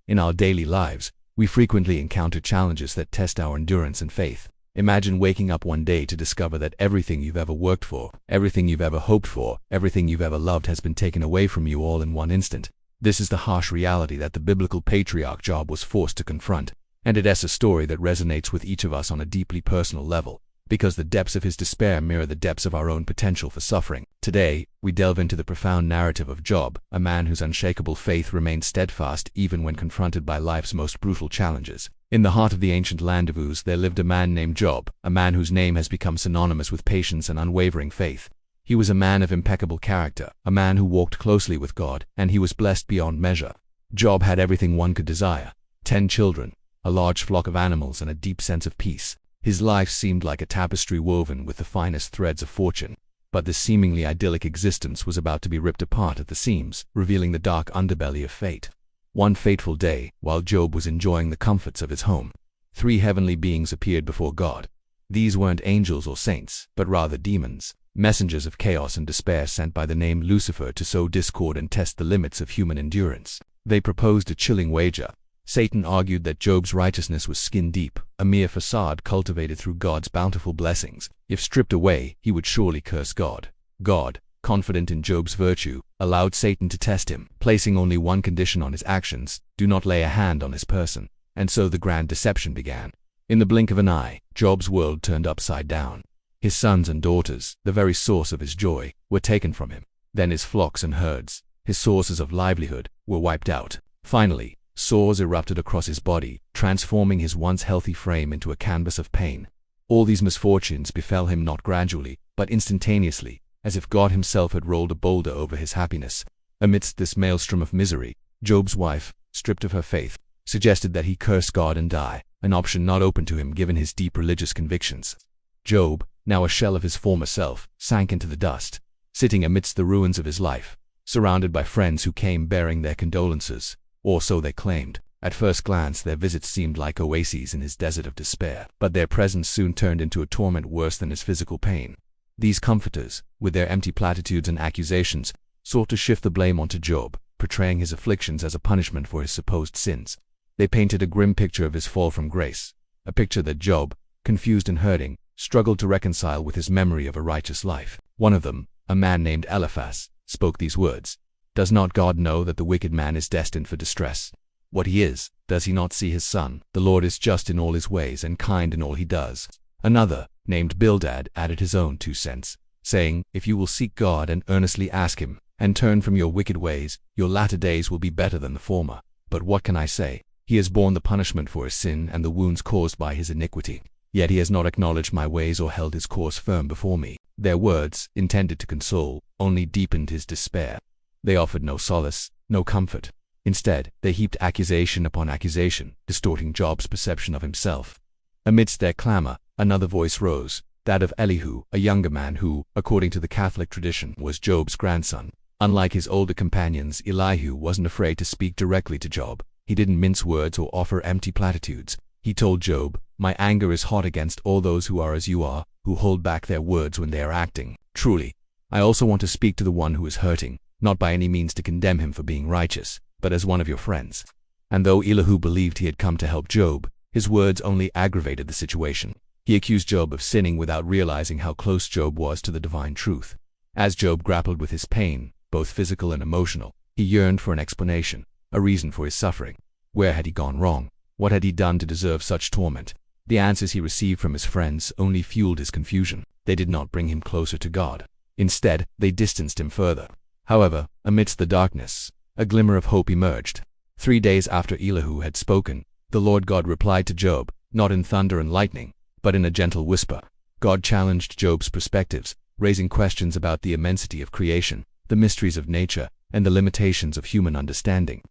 In our daily lives, we frequently encounter challenges that test our endurance and faith. Imagine waking up one day to discover that everything you've ever worked for, everything you've ever hoped for, everything you've ever loved has been taken away from you all in one instant. This is the harsh reality that the biblical patriarch Job was forced to confront, and it is a story that resonates with each of us on a deeply personal level, because the depths of his despair mirror the depths of our own potential for suffering. Today, we delve into the profound narrative of Job, a man whose unshakable faith remained steadfast even when confronted by life's most brutal challenges. In the heart of the ancient land of Uz, there lived a man named Job, a man whose name has become synonymous with patience and unwavering faith. He was a man of impeccable character, a man who walked closely with God, and he was blessed beyond measure. Job had everything one could desire: 10 children, a large flock of animals, and a deep sense of peace. His life seemed like a tapestry woven with the finest threads of fortune. But this seemingly idyllic existence was about to be ripped apart at the seams, revealing the dark underbelly of fate. One fateful day, while Job was enjoying the comforts of his home, 3 heavenly beings appeared before God. These weren't angels or saints, but rather demons, messengers of chaos and despair sent by the name Lucifer to sow discord and test the limits of human endurance. They proposed a chilling wager. Satan argued that Job's righteousness was skin-deep, a mere facade cultivated through God's bountiful blessings. If stripped away, he would surely curse God. God, confident in Job's virtue, allowed Satan to test him, placing only one condition on his actions: do not lay a hand on his person. And so the grand deception began. In the blink of an eye, Job's world turned upside down. His sons and daughters, the very source of his joy, were taken from him. Then his flocks and herds, his sources of livelihood, were wiped out. Finally, sores erupted across his body, transforming his once healthy frame into a canvas of pain. All these misfortunes befell him not gradually, but instantaneously, as if God himself had rolled a boulder over his happiness. Amidst this maelstrom of misery, Job's wife, stripped of her faith, suggested that he curse God and die, an option not open to him given his deep religious convictions. Job, now a shell of his former self, sank into the dust, sitting amidst the ruins of his life, surrounded by friends who came bearing their condolences. Or so they claimed. At first glance, their visits seemed like oases in his desert of despair, but their presence soon turned into a torment worse than his physical pain. These comforters, with their empty platitudes and accusations, sought to shift the blame onto Job, portraying his afflictions as a punishment for his supposed sins. They painted a grim picture of his fall from grace, a picture that Job, confused and hurting, struggled to reconcile with his memory of a righteous life. One of them, a man named Eliphaz, spoke these words: "Does not God know that the wicked man is destined for distress? What he is, does he not see his son? The Lord is just in all his ways and kind in all he does." Another, named Bildad, added his own 2 cents, saying, "If you will seek God and earnestly ask him, and turn from your wicked ways, your latter days will be better than the former. But what can I say? He has borne the punishment for his sin and the wounds caused by his iniquity. Yet he has not acknowledged my ways or held his course firm before me." Their words, intended to console, only deepened his despair. They offered no solace, no comfort. Instead, they heaped accusation upon accusation, distorting Job's perception of himself. Amidst their clamor, another voice rose, that of Elihu, a younger man who, according to the Catholic tradition, was Job's grandson. Unlike his older companions, Elihu wasn't afraid to speak directly to Job. He didn't mince words or offer empty platitudes. He told Job, "My anger is hot against all those who are as you are, who hold back their words when they are acting. Truly, I also want to speak to the one who is hurting, not by any means to condemn him for being righteous, but as one of your friends." And though Elihu believed he had come to help Job, his words only aggravated the situation. He accused Job of sinning without realizing how close Job was to the divine truth. As Job grappled with his pain, both physical and emotional, he yearned for an explanation, a reason for his suffering. Where had he gone wrong? What had he done to deserve such torment? The answers he received from his friends only fueled his confusion. They did not bring him closer to God. Instead, they distanced him further. However, amidst the darkness, a glimmer of hope emerged. 3 days after Elihu had spoken, the Lord God replied to Job, not in thunder and lightning, but in a gentle whisper. God challenged Job's perspectives, raising questions about the immensity of creation, the mysteries of nature, and the limitations of human understanding.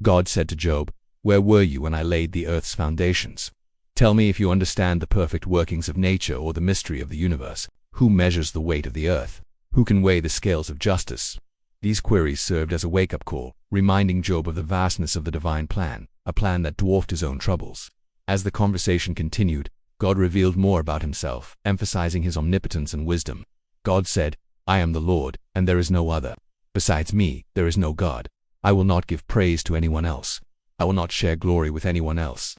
God said to Job, "Where were you when I laid the earth's foundations? Tell me if you understand the perfect workings of nature or the mystery of the universe. Who measures the weight of the earth? Who can weigh the scales of justice?" These queries served as a wake-up call, reminding Job of the vastness of the divine plan, a plan that dwarfed his own troubles. As the conversation continued, God revealed more about himself, emphasizing his omnipotence and wisdom. God said, "I am the Lord, and there is no other. Besides me, there is no God. I will not give praise to anyone else. I will not share glory with anyone else.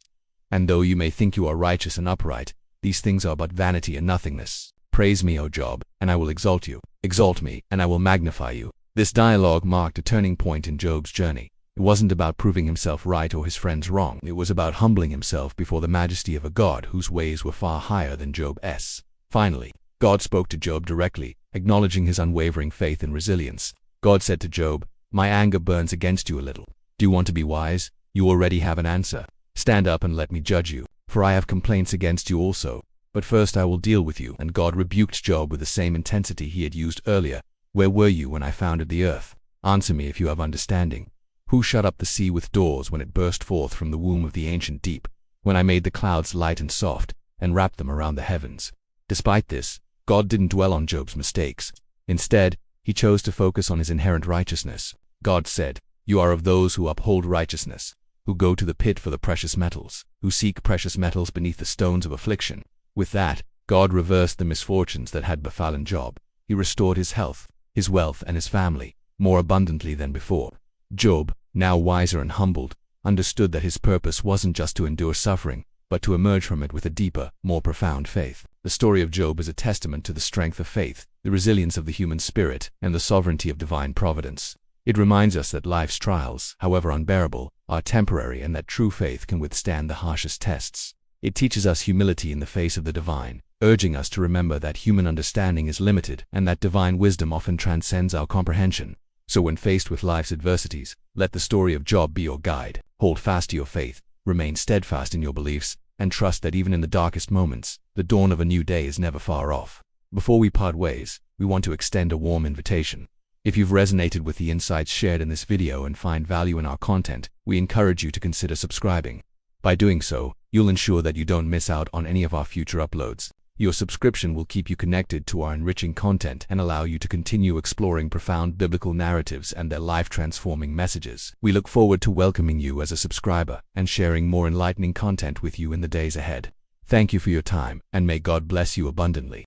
And though you may think you are righteous and upright, these things are but vanity and nothingness. Praise me, O Job, and I will exalt you. Exalt me, and I will magnify you." This dialogue marked a turning point in Job's journey. It wasn't about proving himself right or his friends wrong. It was about humbling himself before the majesty of a God whose ways were far higher than Job's. Finally, God spoke to Job directly, acknowledging his unwavering faith and resilience. God said to Job, "My anger burns against you a little. Do you want to be wise? You already have an answer. Stand up and let me judge you, for I have complaints against you also. But first I will deal with you." And God rebuked Job with the same intensity he had used earlier. "Where were you when I founded the earth? Answer me if you have understanding. Who shut up the sea with doors when it burst forth from the womb of the ancient deep, when I made the clouds light and soft, and wrapped them around the heavens?" Despite this, God didn't dwell on Job's mistakes. Instead, he chose to focus on his inherent righteousness. God said, "You are of those who uphold righteousness, who go to the pit for the precious metals, who seek precious metals beneath the stones of affliction." With that, God reversed the misfortunes that had befallen Job. He restored his health, his wealth, and his family, more abundantly than before. Job, now wiser and humbled, understood that his purpose wasn't just to endure suffering, but to emerge from it with a deeper, more profound faith. The story of Job is a testament to the strength of faith, the resilience of the human spirit, and the sovereignty of divine providence. It reminds us that life's trials, however unbearable, are temporary and that true faith can withstand the harshest tests. It teaches us humility in the face of the divine, urging us to remember that human understanding is limited and that divine wisdom often transcends our comprehension. So when faced with life's adversities, let the story of Job be your guide. Hold fast to your faith, remain steadfast in your beliefs, and trust that even in the darkest moments, the dawn of a new day is never far off. Before we part ways, we want to extend a warm invitation. If you've resonated with the insights shared in this video and find value in our content, we encourage you to consider subscribing. By doing so, you'll ensure that you don't miss out on any of our future uploads. Your subscription will keep you connected to our enriching content and allow you to continue exploring profound biblical narratives and their life-transforming messages. We look forward to welcoming you as a subscriber and sharing more enlightening content with you in the days ahead. Thank you for your time, and may God bless you abundantly.